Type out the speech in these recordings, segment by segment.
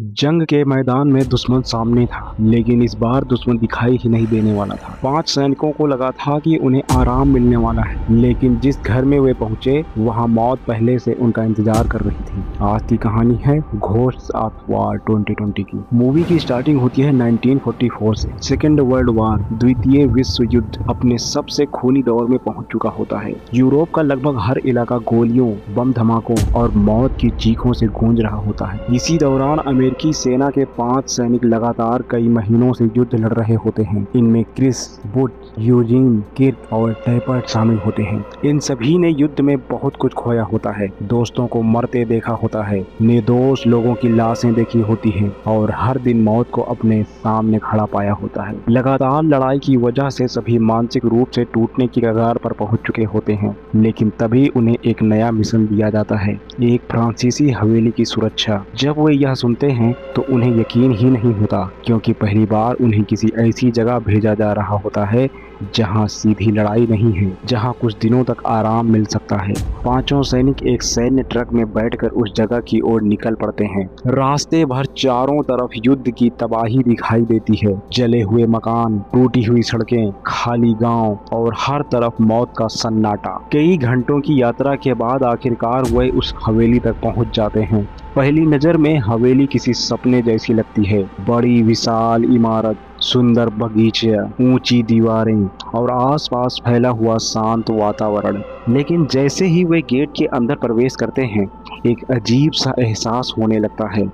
जंग के मैदान में दुश्मन सामने था, लेकिन इस बार दुश्मन दिखाई ही नहीं देने वाला था। 5 सैनिकों को लगा था कि उन्हें आराम मिलने वाला है, लेकिन जिस घर में वे पहुंचे वहां मौत पहले से उनका इंतजार कर रही थी। आज की कहानी है घोस्ट्स ऑफ वॉर 2020 की। मूवी की स्टार्टिंग होती है 1944 से। सेकेंड वर्ल्ड वॉर, द्वितीय विश्व युद्ध अपने सबसे खूनी दौर में पहुंच चुका होता है। यूरोप का लगभग हर इलाका गोलियों, बम धमाकों और मौत की चीखों से गूंज रहा होता है। इसी दौरान अमेरिकी सेना के 5 सैनिक लगातार कई महीनों से युद्ध लड़ रहे होते हैं। इनमें क्रिस, बुच, यूजीन, किर्क और टैपर्ट शामिल होते हैं। इन सभी ने युद्ध में बहुत कुछ खोया होता है, दोस्तों को मरते देखा होता है, निर्दोष लोगों की लाशें देखी होती हैं और हर दिन मौत को अपने सामने खड़ा पाया होता है। लगातार लड़ाई की वजह से सभी मानसिक रूप से टूटने की कगार पर पहुंच चुके होते हैं, लेकिन तभी उन्हें एक नया मिशन दिया जाता है, एक फ्रांसीसी हवेली की सुरक्षा। जब वे यह सुनते हैं तो उन्हें यकीन ही नहीं होता, क्योंकि पहली बार उन्हें किसी ऐसी जगह भेजा जा रहा होता है जहां सीधी लड़ाई नहीं है, जहां कुछ दिनों तक आराम मिल सकता है। 5 सैनिक एक सैन्य ट्रक में बैठकर उस जगह की ओर निकल पड़ते हैं। रास्ते भर चारों तरफ युद्ध की तबाही दिखाई देती है, जले हुए मकान, टूटी हुई सड़कें, खाली गांव और हर तरफ मौत का सन्नाटा। कई घंटों की यात्रा के बाद आखिरकार वे उस हवेली तक पहुंच जाते हैं। पहली नजर में हवेली किसी सपने जैसी लगती है। बड़ी विशाल इमारत, सुंदर बगीचे, ऊंची दीवारें और आसपास फैला हुआ शांत वातावरण। लेकिन जैसे ही वे गेट के अंदर प्रवेश करते हैं, एक अजीब सा एहसास होने लगता है,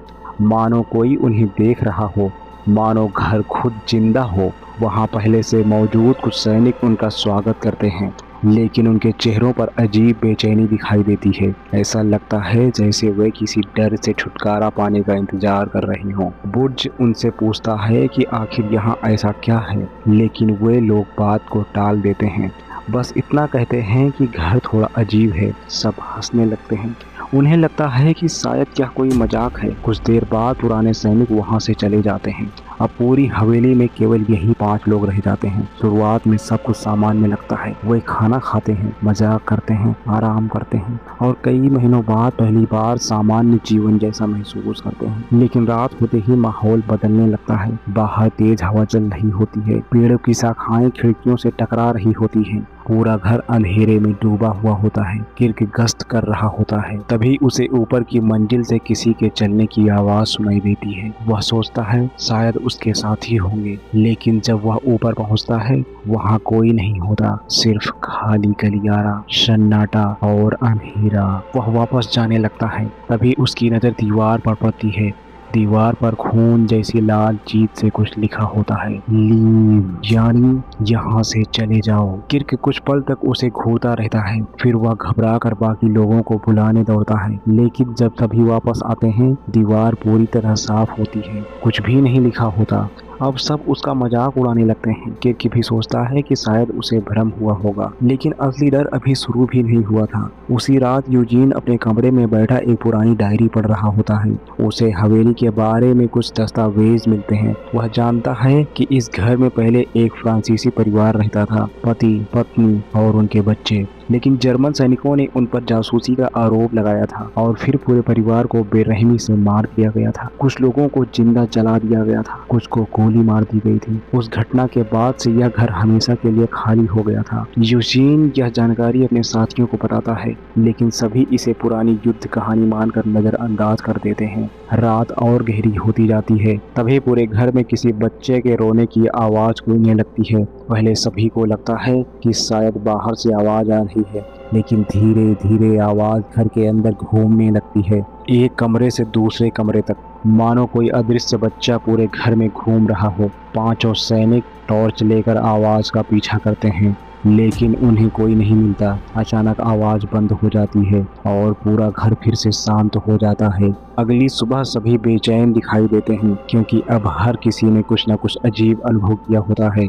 मानो कोई उन्हें देख रहा हो, मानो घर खुद जिंदा हो। वहां पहले से मौजूद कुछ सैनिक उनका स्वागत करते हैं, लेकिन उनके चेहरों पर अजीब बेचैनी दिखाई देती है। ऐसा लगता है जैसे वे किसी डर से छुटकारा पाने का इंतजार कर रहे हों। बुर्ज उनसे पूछता है कि आखिर यहाँ ऐसा क्या है, लेकिन वे लोग बात को टाल देते हैं। बस इतना कहते हैं कि घर थोड़ा अजीब है। सब हंसने लगते हैं। उन्हें लगता है कि शायद क्या कोई मजाक है। कुछ देर बाद पुराने सैनिक वहां से चले जाते हैं। अब पूरी हवेली में केवल यही 5 लोग रह जाते हैं। शुरुआत में सब कुछ सामान्य लगता है। वे खाना खाते हैं, मजाक करते हैं, आराम करते हैं और कई महीनों बाद पहली बार सामान्य जीवन जैसा महसूस करते हैं। लेकिन रात होते ही माहौल बदलने लगता है। बाहर तेज हवा चल रही होती है, पेड़ों की शाखाएं खिड़कियों से टकरा रही होती हैं। पूरा घर अंधेरे में डूबा हुआ होता है। किर्क गश्त कर रहा होता है, तभी उसे ऊपर की मंजिल से किसी के चलने की आवाज सुनाई देती है। वह सोचता है शायद उसके साथी होंगे, लेकिन जब वह ऊपर पहुंचता है वहां कोई नहीं होता, सिर्फ खाली गलियारा, सन्नाटा और अंधेरा। वह वापस जाने लगता है, तभी उसकी नजर दीवार पर पड़ती है। दीवार पर खून जैसी लाल चीज से कुछ लिखा होता है, लीव, यानी यहाँ से चले जाओ। किर्क कुछ पल तक उसे घूरता रहता है, फिर वह घबरा कर बाकी लोगों को बुलाने दौड़ता है। लेकिन जब सभी वापस आते हैं, दीवार पूरी तरह साफ होती है, कुछ भी नहीं लिखा होता। अब सब उसका मजाक उड़ाने लगते हैं। किर्क भी सोचता है कि शायद उसे भ्रम हुआ होगा, लेकिन असली डर अभी शुरू भी नहीं हुआ था। उसी रात यूजीन अपने कमरे में बैठा एक पुरानी डायरी पढ़ रहा होता है। उसे हवेली के बारे में कुछ दस्तावेज मिलते हैं। वह जानता है कि इस घर में पहले एक फ्रांसीसी परिवार रहता था, पति, पत्नी और उनके बच्चे। लेकिन जर्मन सैनिकों ने उन पर जासूसी का आरोप लगाया था और फिर पूरे परिवार को बेरहमी से मार दिया गया था। कुछ लोगों को जिंदा जला दिया गया था, कुछ को गोली मार दी गई थी। उस घटना के बाद से यह घर हमेशा के लिए खाली हो गया था। यूजीन यह जानकारी अपने साथियों को बताता है, लेकिन सभी इसे पुरानी युद्ध कहानी मानकर नजरअंदाज कर देते हैं। रात और गहरी होती जाती है, तभी पूरे घर में किसी बच्चे के रोने की आवाज गूंजने लगती है। पहले सभी को लगता है कि शायद बाहर से आवाज आ रही है, लेकिन धीरे धीरे आवाज घर के अंदर घूमने लगती है, एक कमरे से दूसरे कमरे तक, मानो कोई अदृश्य बच्चा पूरे घर में घूम रहा हो। 5 सैनिक टॉर्च लेकर आवाज का पीछा करते हैं, लेकिन उन्हें कोई नहीं मिलता। अचानक आवाज बंद हो जाती है और पूरा घर फिर से शांत हो जाता है। अगली सुबह सभी बेचैन दिखाई देते हैं, क्योंकि अब हर किसी ने कुछ न कुछ अजीब अनुभव किया होता है,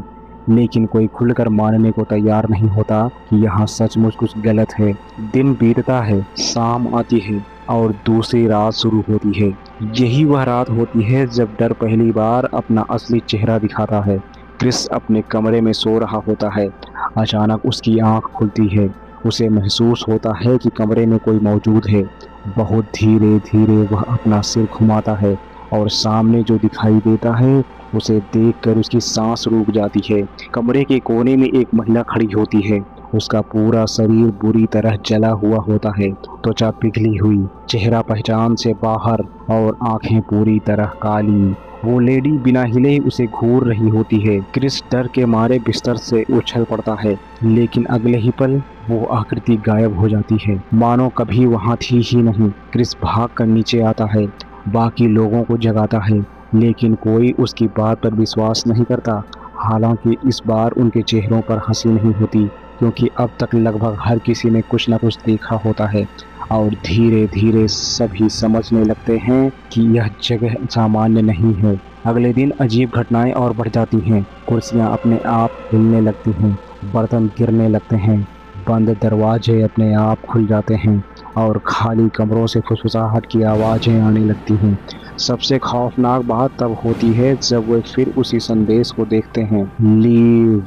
लेकिन कोई खुलकर मानने को तैयार नहीं होता कि यहाँ सचमुच कुछ गलत है। दिन बीतता है, शाम आती है और दूसरी रात शुरू होती है। यही वह रात होती है जब डर पहली बार अपना असली चेहरा दिखाता है। क्रिस अपने कमरे में सो रहा होता है। अचानक उसकी आंख खुलती है। उसे महसूस होता है कि कमरे में कोई मौजूद है। बहुत धीरे धीरे वह अपना सिर घुमाता है और सामने जो दिखाई देता है उसे देखकर उसकी सांस रुक जाती है। कमरे के कोने में एक महिला खड़ी होती है। उसका पूरा शरीर बुरी तरह जला हुआ होता है, त्वचा पिघली हुई, चेहरा पहचान से बाहर और आंखें पूरी तरह काली। वो लेडी बिना हिले उसे घूर रही होती है। क्रिस डर के मारे बिस्तर से उछल पड़ता है, लेकिन अगले ही पल वो आकृति गायब हो जाती है, मानो कभी वहाँ थी ही नहीं। क्रिस भाग कर नीचे आता है, बाकी लोगों को जगाता है, लेकिन कोई उसकी बात पर विश्वास नहीं करता। हालांकि इस बार उनके चेहरों पर हंसी नहीं होती, क्योंकि अब तक लगभग हर किसी ने कुछ न कुछ देखा होता है और धीरे धीरे सभी समझने लगते हैं कि यह जगह सामान्य नहीं है। अगले दिन अजीब घटनाएं और बढ़ जाती हैं। कुर्सियां अपने आप हिलने लगती हैं, बर्तन गिरने लगते हैं, बंद दरवाजे अपने आप खुल जाते हैं और खाली कमरों से फुसफुसाहट की आवाज़ें आने लगती हैं। सबसे खौफनाक बात तब होती है जब वे फिर उसी संदेश को देखते हैं, लीव।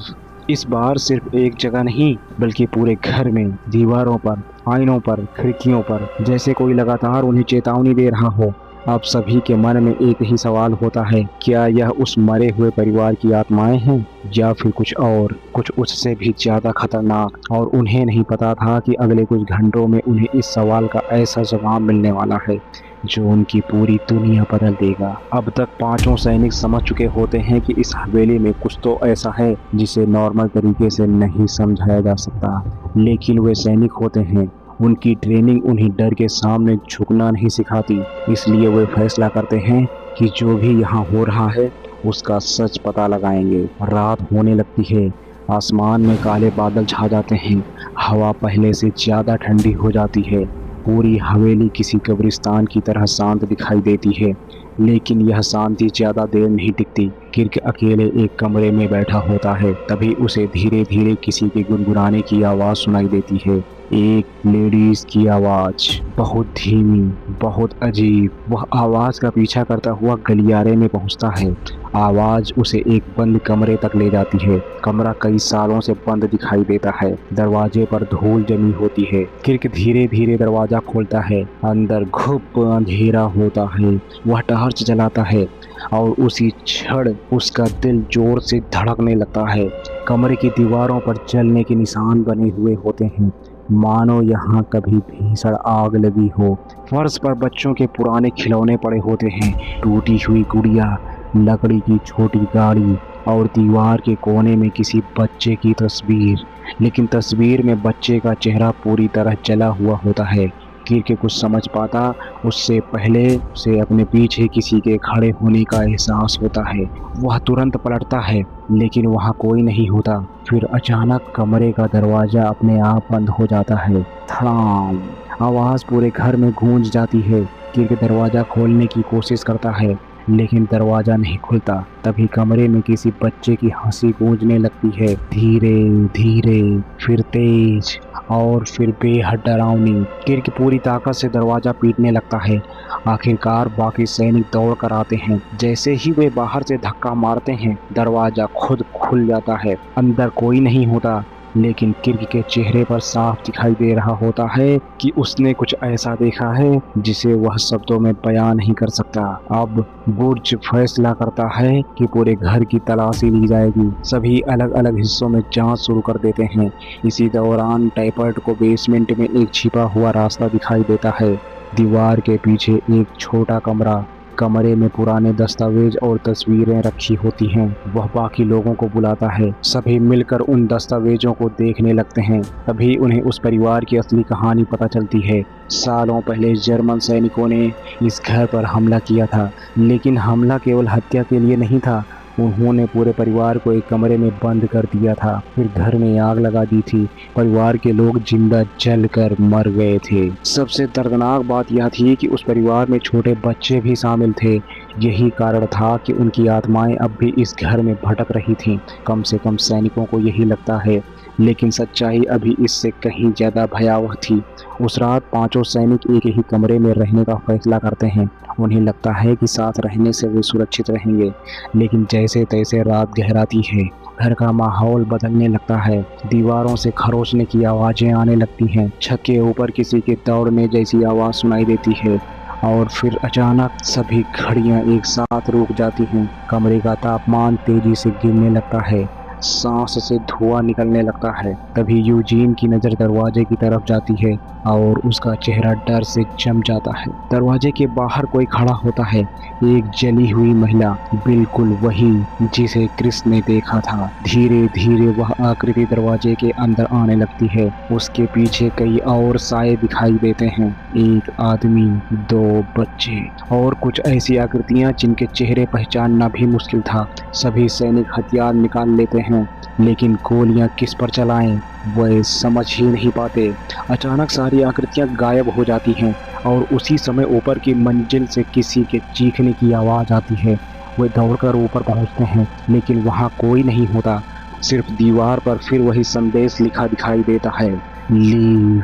इस बार सिर्फ एक जगह नहीं, बल्कि पूरे घर में, दीवारों पर, आईनों पर, खिड़कियों पर, जैसे कोई लगातार उन्हें चेतावनी दे रहा हो। अब सभी के मन में एक ही सवाल होता है, क्या यह उस मरे हुए परिवार की आत्माएं हैं या फिर कुछ और, कुछ उससे भी ज्यादा खतरनाक। और उन्हें नहीं पता था कि अगले कुछ घंटों में उन्हें इस सवाल का ऐसा जवाब मिलने वाला है जो उनकी पूरी दुनिया बदल देगा। अब तक पांचों सैनिक समझ चुके होते हैं कि इस हवेली में कुछ तो ऐसा है जिसे नॉर्मल तरीके से नहीं समझाया जा सकता, लेकिन वे सैनिक होते हैं। उनकी ट्रेनिंग उन्हें डर के सामने झुकना नहीं सिखाती, इसलिए वे फैसला करते हैं कि जो भी यहाँ हो रहा है उसका सच पता लगाएंगे। रात होने लगती है, आसमान में काले बादल छा जाते हैं, हवा पहले से ज़्यादा ठंडी हो जाती है। पूरी हवेली किसी कब्रिस्तान की तरह शांत दिखाई देती है, लेकिन यह शांति ज़्यादा देर नहीं टिकती। किर्क अकेले एक कमरे में बैठा होता है, तभी उसे धीरे धीरे किसी के गुनगुनाने की आवाज़ सुनाई देती है। एक लेडीज की आवाज़, बहुत धीमी, बहुत अजीब। वह आवाज़ का पीछा करता हुआ गलियारे में पहुंचता है। आवाज़ उसे एक बंद कमरे तक ले जाती है। कमरा कई सालों से बंद दिखाई देता है, दरवाजे पर धूल जमी होती है। किर्क धीरे धीरे दरवाज़ा खोलता है। अंदर घुप अंधेरा होता है। वह टॉर्च जलाता है और उसी क्षण उसका दिल जोर से धड़कने लगता है। कमरे की दीवारों पर जलने के निशान बने हुए होते हैं, मानो यहाँ कभी भीषण आग लगी हो। फर्श पर बच्चों के पुराने खिलौने पड़े होते हैं, टूटी हुई गुड़िया, लकड़ी की छोटी गाड़ी और दीवार के कोने में किसी बच्चे की तस्वीर, लेकिन तस्वीर में बच्चे का चेहरा पूरी तरह जला हुआ होता है। किर्क कुछ समझ पाता उससे पहले उसे अपने पीछे किसी के खड़े होने का एहसास होता है। वह तुरंत पलटता है, लेकिन वहाँ कोई नहीं होता। फिर अचानक कमरे का दरवाज़ा अपने आप बंद हो जाता है। धड़ाम आवाज़ पूरे घर में गूंज जाती है। किर्क दरवाज़ा खोलने की कोशिश करता है, लेकिन दरवाज़ा नहीं खुलता। तभी कमरे में किसी बच्चे की हंसी गूंजने लगती है, धीरे धीरे, फिर तेज और फिर बेहद डरावनी। किर्क पूरी ताकत से दरवाज़ा पीटने लगता है। आखिरकार बाकी सैनिक दौड़ कर आते हैं। जैसे ही वे बाहर से धक्का मारते हैं, दरवाज़ा खुद खुल जाता है। अंदर कोई नहीं होता, लेकिन किर्क के चेहरे पर साफ दिखाई दे रहा होता है कि उसने कुछ ऐसा देखा है जिसे वह शब्दों में बयान नहीं कर सकता। अब बुर्ज फैसला करता है कि पूरे घर की तलाशी ली जाएगी। सभी अलग अलग हिस्सों में जांच शुरू कर देते हैं। इसी दौरान टाइपर्ट को बेसमेंट में एक छिपा हुआ रास्ता दिखाई देता है। दीवार के पीछे एक छोटा कमरा, कमरे में पुराने दस्तावेज और तस्वीरें रखी होती हैं। वह बाकी लोगों को बुलाता है। सभी मिलकर उन दस्तावेजों को देखने लगते हैं। तभी उन्हें उस परिवार की असली कहानी पता चलती है। सालों पहले जर्मन सैनिकों ने इस घर पर हमला किया था, लेकिन हमला केवल हत्या के लिए नहीं था। उन्होंने पूरे परिवार को एक कमरे में बंद कर दिया था, फिर घर में आग लगा दी थी। परिवार के लोग जिंदा जलकर मर गए थे। सबसे दर्दनाक बात यह थी कि उस परिवार में छोटे बच्चे भी शामिल थे। यही कारण था कि उनकी आत्माएं अब भी इस घर में भटक रही थीं। कम से कम सैनिकों को यही लगता है, लेकिन सच्चाई अभी इससे कहीं ज़्यादा भयावह थी। उस रात पांचों सैनिक एक ही कमरे में रहने का फैसला करते हैं। उन्हें लगता है कि साथ रहने से वे सुरक्षित रहेंगे, लेकिन जैसे तैसे रात गहराती है, घर का माहौल बदलने लगता है। दीवारों से खरोचने की आवाज़ें आने लगती हैं। छत के ऊपर किसी के दौड़ने जैसी आवाज़ सुनाई देती है और फिर अचानक सभी घड़ियां एक साथ रुक जाती हैं। कमरे का तापमान तेजी से गिरने लगता है, सांस से धुआं निकलने लगता है। तभी यूजीन की नज़र दरवाजे की तरफ जाती है और उसका चेहरा डर से जम जाता है। दरवाजे के बाहर कोई खड़ा होता है, एक जली हुई महिला, बिल्कुल वही जिसे क्रिस ने देखा था। धीरे धीरे वह आकृति दरवाजे के अंदर आने लगती है। उसके पीछे कई और साए दिखाई देते हैं, एक आदमी, 2 बच्चे और कुछ ऐसी आकृतियां जिनके चेहरे पहचानना भी मुश्किल था। सभी सैनिक हथियार निकाल लेते हैं, लेकिन गोलियां किस पर चलाएं वह समझ ही नहीं पाते। अचानक सारी आकृतियां गायब हो जाती हैं और उसी समय ऊपर की मंजिल से किसी के चीखने की आवाज़ आती है। वे दौड़कर ऊपर पहुंचते हैं, लेकिन वहां कोई नहीं होता। सिर्फ दीवार पर फिर वही संदेश लिखा दिखाई देता है, लीव।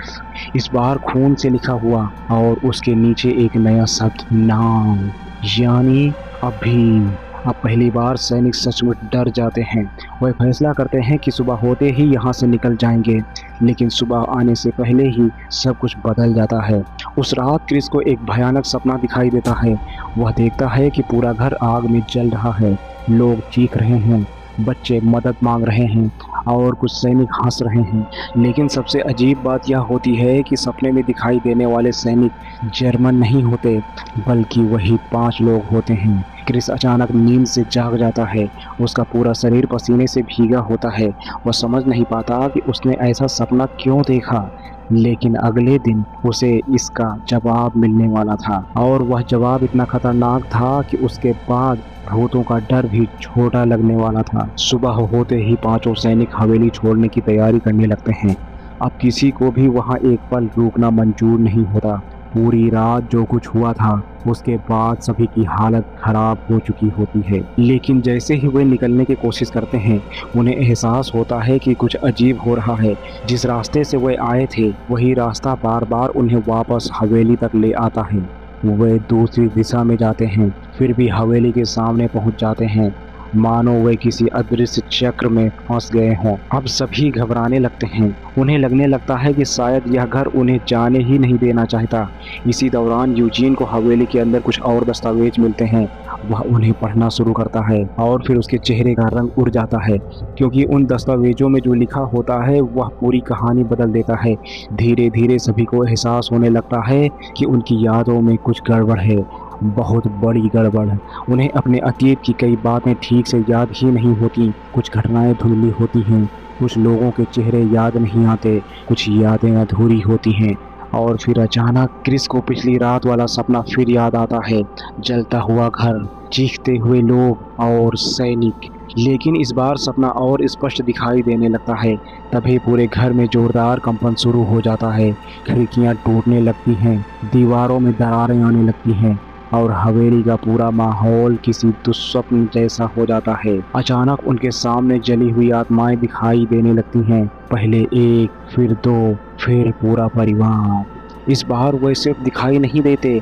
इस बार खून से लिखा हुआ और उसके नीचे एक नया शब्द, नाम, यानी अभी। अब पहली बार सैनिक सचमुच डर जाते हैं। वह फैसला करते हैं कि सुबह होते ही यहाँ से निकल जाएंगे, लेकिन सुबह आने से पहले ही सब कुछ बदल जाता है। उस रात क्रिस को एक भयानक सपना दिखाई देता है। वह देखता है कि पूरा घर आग में जल रहा है, लोग चीख रहे हैं, बच्चे मदद मांग रहे हैं और कुछ सैनिक हंस रहे हैं। लेकिन सबसे अजीब बात यह होती है कि सपने में दिखाई देने वाले सैनिक जर्मन नहीं होते, बल्कि वही 5 लोग होते हैं। क्रिस अचानक नींद से जाग जाता है। उसका पूरा शरीर पसीने से भीगा होता है। वह समझ नहीं पाता कि उसने ऐसा सपना क्यों देखा, लेकिन अगले दिन उसे इसका जवाब मिलने वाला था और वह जवाब इतना खतरनाक था कि उसके बाद भूतों का डर भी छोटा लगने वाला था। सुबह होते ही 5 सैनिक हवेली छोड़ने की तैयारी करने लगते हैं। अब किसी को भी वहां एक पल रुकना मंजूर नहीं होता। पूरी रात जो कुछ हुआ था उसके बाद सभी की हालत खराब हो चुकी होती है। लेकिन जैसे ही वे निकलने की कोशिश करते हैं, उन्हें एहसास होता है कि कुछ अजीब हो रहा है। जिस रास्ते से वे आए थे वही रास्ता बार बार उन्हें वापस हवेली तक ले आता है। वे दूसरी दिशा में जाते हैं, फिर भी हवेली के सामने पहुंच जाते हैं, मानो वे किसी अदृश्य चक्र में फंस गए हों। अब सभी घबराने लगते हैं। उन्हें लगने लगता है कि शायद यह घर उन्हें जाने ही नहीं देना चाहता। इसी दौरान यूजीन को हवेली के अंदर कुछ और दस्तावेज मिलते हैं। वह उन्हें पढ़ना शुरू करता है और फिर उसके चेहरे का रंग उड़ जाता है, क्योंकि उन दस्तावेजों में जो लिखा होता है वह पूरी कहानी बदल देता है। धीरे धीरे सभी को एहसास होने लगता है कि उनकी यादों में कुछ गड़बड़ है, बहुत बड़ी गड़बड़। उन्हें अपने अतीत की कई बातें ठीक से याद ही नहीं होती। कुछ घटनाएं धुंधली होती हैं, कुछ लोगों के चेहरे याद नहीं आते, कुछ यादें अधूरी होती हैं। और फिर अचानक क्रिस को पिछली रात वाला सपना फिर याद आता है, जलता हुआ घर, चीखते हुए लोग और सैनिक। लेकिन इस बार सपना और स्पष्ट दिखाई देने लगता है। तभी पूरे घर में जोरदार कंपन शुरू हो जाता है। खिड़कियां टूटने लगती हैं, दीवारों में दरारें आने लगती हैं और हवेली का पूरा माहौल किसी दुस्वप्न जैसा हो जाता है। अचानक उनके सामने जली हुई आत्माएं दिखाई देने लगती हैं। पहले एक, फिर 2, फिर पूरा परिवार। इस बार वे सिर्फ दिखाई नहीं देते,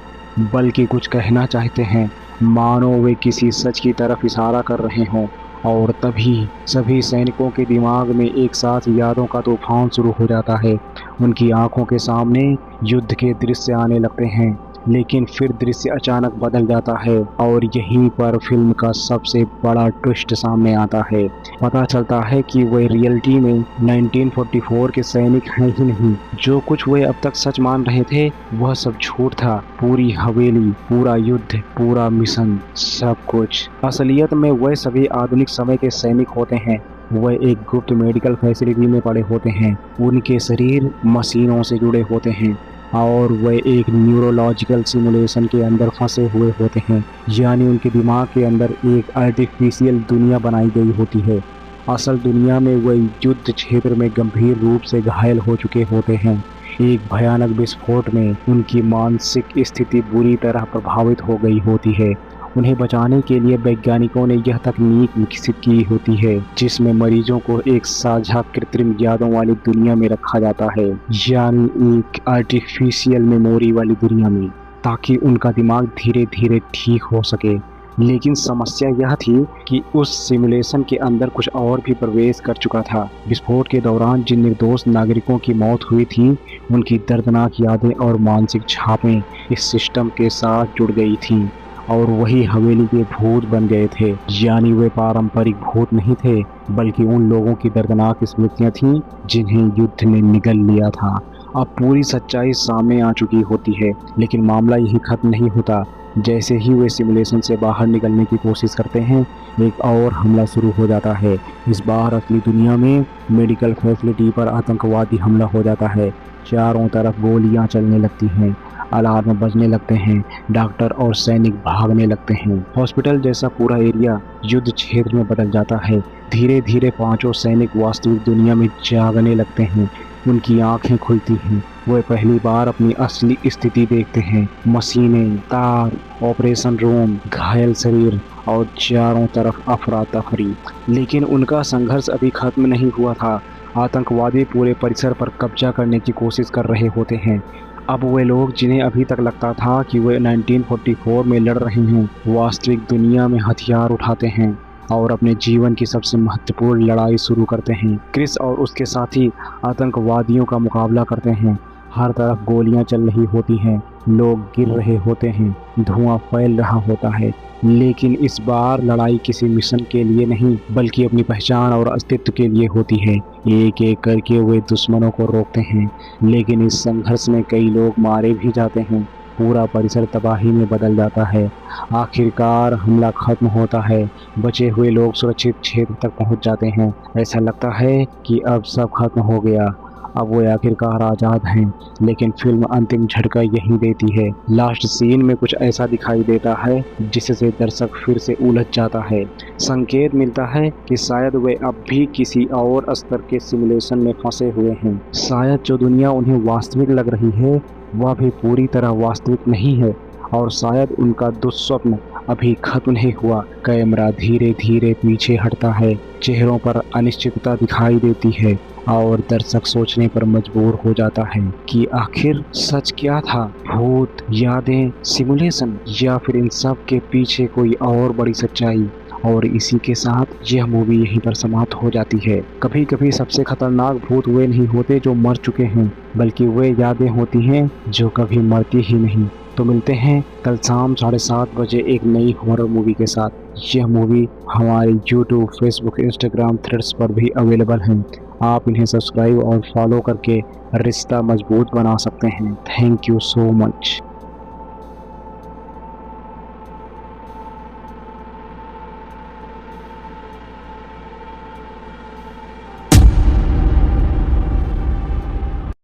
बल्कि कुछ कहना चाहते हैं, मानो वे किसी सच की तरफ इशारा कर रहे हों। और तभी सभी सैनिकों के दिमाग में एक साथ यादों का तूफान शुरू हो जाता है। उनकी आंखों के सामने युद्ध के दृश्य आने लगते हैं, लेकिन फिर दृश्य अचानक बदल जाता है और यहीं पर फिल्म का सबसे बड़ा ट्विस्ट सामने आता है। पता चलता है कि वे रियलिटी में 1944 के सैनिक हैं ही नहीं। जो कुछ वे अब तक सच मान रहे थे वह सब झूठ था। पूरी हवेली, पूरा युद्ध, पूरा मिशन, सब कुछ असलियत में वे सभी आधुनिक समय के सैनिक होते हैं। वह एक गुप्त मेडिकल फैसिलिटी में पड़े होते हैं। उनके शरीर मशीनों से जुड़े होते हैं और वे एक न्यूरोलॉजिकल सिमुलेशन के अंदर फंसे हुए होते हैं, यानी उनके दिमाग के अंदर एक आर्टिफिशियल दुनिया बनाई गई होती है। असल दुनिया में वे युद्ध क्षेत्र में गंभीर रूप से घायल हो चुके होते हैं। एक भयानक विस्फोट में उनकी मानसिक स्थिति बुरी तरह प्रभावित हो गई होती है। उन्हें बचाने के लिए वैज्ञानिकों ने यह तकनीक विकसित की होती है जिसमें मरीजों को एक साझा कृत्रिम यादों वाली दुनिया में रखा जाता है, यानी एक आर्टिफिशियल मेमोरी वाली दुनिया में, ताकि उनका दिमाग धीरे धीरे ठीक हो सके। लेकिन समस्या यह थी कि उस सिमुलेशन के अंदर कुछ और भी प्रवेश कर चुका था। विस्फोट के दौरान जिन निर्दोष नागरिकों की मौत हुई थी, उनकी दर्दनाक यादें और मानसिक छापें इस सिस्टम के साथ जुड़ गई थीं और वही हवेली के भूत बन गए थे। यानी वे पारंपरिक भूत नहीं थे, बल्कि उन लोगों की दर्दनाक स्मृतियां थीं जिन्हें युद्ध ने निगल लिया था। अब पूरी सच्चाई सामने आ चुकी होती है, लेकिन मामला यही खत्म नहीं होता। जैसे ही वे सिमुलेशन से बाहर निकलने की कोशिश करते हैं, एक और हमला शुरू हो जाता है। इस बार असली दुनिया में मेडिकल फैसिलिटी पर आतंकवादी हमला हो जाता है। चारों तरफ गोलियां चलने लगती हैं, अलार्म बजने लगते हैं, डॉक्टर और सैनिक भागने लगते हैं। हॉस्पिटल जैसा पूरा एरिया युद्ध क्षेत्र में बदल जाता है। धीरे धीरे पांचों सैनिक वास्तविक दुनिया में जागने लगते हैं। उनकी आंखें खुलती हैं। वे पहली बार अपनी असली स्थिति देखते हैं। मशीनें, तार, ऑपरेशन रूम, घायल शरीर और चारों तरफ अफरा तफरी। लेकिन उनका संघर्ष अभी खत्म नहीं हुआ था। आतंकवादी पूरे परिसर पर कब्जा करने की कोशिश कर रहे होते हैं। अब वे लोग जिन्हें अभी तक लगता था कि वे 1944 में लड़ रहे हैं, वास्तविक दुनिया में हथियार उठाते हैं और अपने जीवन की सबसे महत्वपूर्ण लड़ाई शुरू करते हैं। क्रिस और उसके साथी आतंकवादियों का मुकाबला करते हैं। हर तरफ गोलियां चल रही होती हैं, लोग गिर रहे होते हैं, धुआं फैल रहा होता है। लेकिन इस बार लड़ाई किसी मिशन के लिए नहीं, बल्कि अपनी पहचान और अस्तित्व के लिए होती है। एक एक करके वे दुश्मनों को रोकते हैं, लेकिन इस संघर्ष में कई लोग मारे भी जाते हैं। पूरा परिसर तबाही में बदल जाता है। आखिरकार हमला खत्म होता है। बचे हुए लोग सुरक्षित क्षेत्र तक पहुंच जाते हैं। ऐसा लगता है कि अब सब खत्म हो गया, अब वो आखिरकार आज़ाद हैं। लेकिन फिल्म अंतिम झटका यही देती है। लास्ट सीन में कुछ ऐसा दिखाई देता है जिससे दर्शक फिर से उलझ जाता है। संकेत मिलता है कि शायद वे अब भी किसी और स्तर के सिमुलेशन में फंसे हुए हैं। शायद जो दुनिया उन्हें वास्तविक लग रही है, वह भी पूरी तरह वास्तविक नहीं है, और शायद उनका दुस्वप्न अभी खत्म नहीं हुआ। कैमरा धीरे धीरे पीछे हटता है, चेहरों पर अनिश्चितता दिखाई देती है और दर्शक सोचने पर मजबूर हो जाता है कि आखिर सच क्या था। भूत, यादें, सिमुलेशन, या फिर इन सब के पीछे कोई और बड़ी सच्चाई। और इसी के साथ यह मूवी यहीं पर समाप्त हो जाती है। कभी कभी सबसे खतरनाक भूत वे नहीं होते जो मर चुके हैं, बल्कि वे यादें होती हैं जो कभी मरती ही नहीं। तो मिलते हैं कल शाम 7:30 बजे एक नई हॉरर मूवी के साथ। यह मूवी हमारे YouTube, Facebook, Instagram, थ्रेड्स पर भी अवेलेबल है। आप इन्हें सब्सक्राइब और फॉलो करके रिश्ता मजबूत बना सकते हैं। Thank you so much.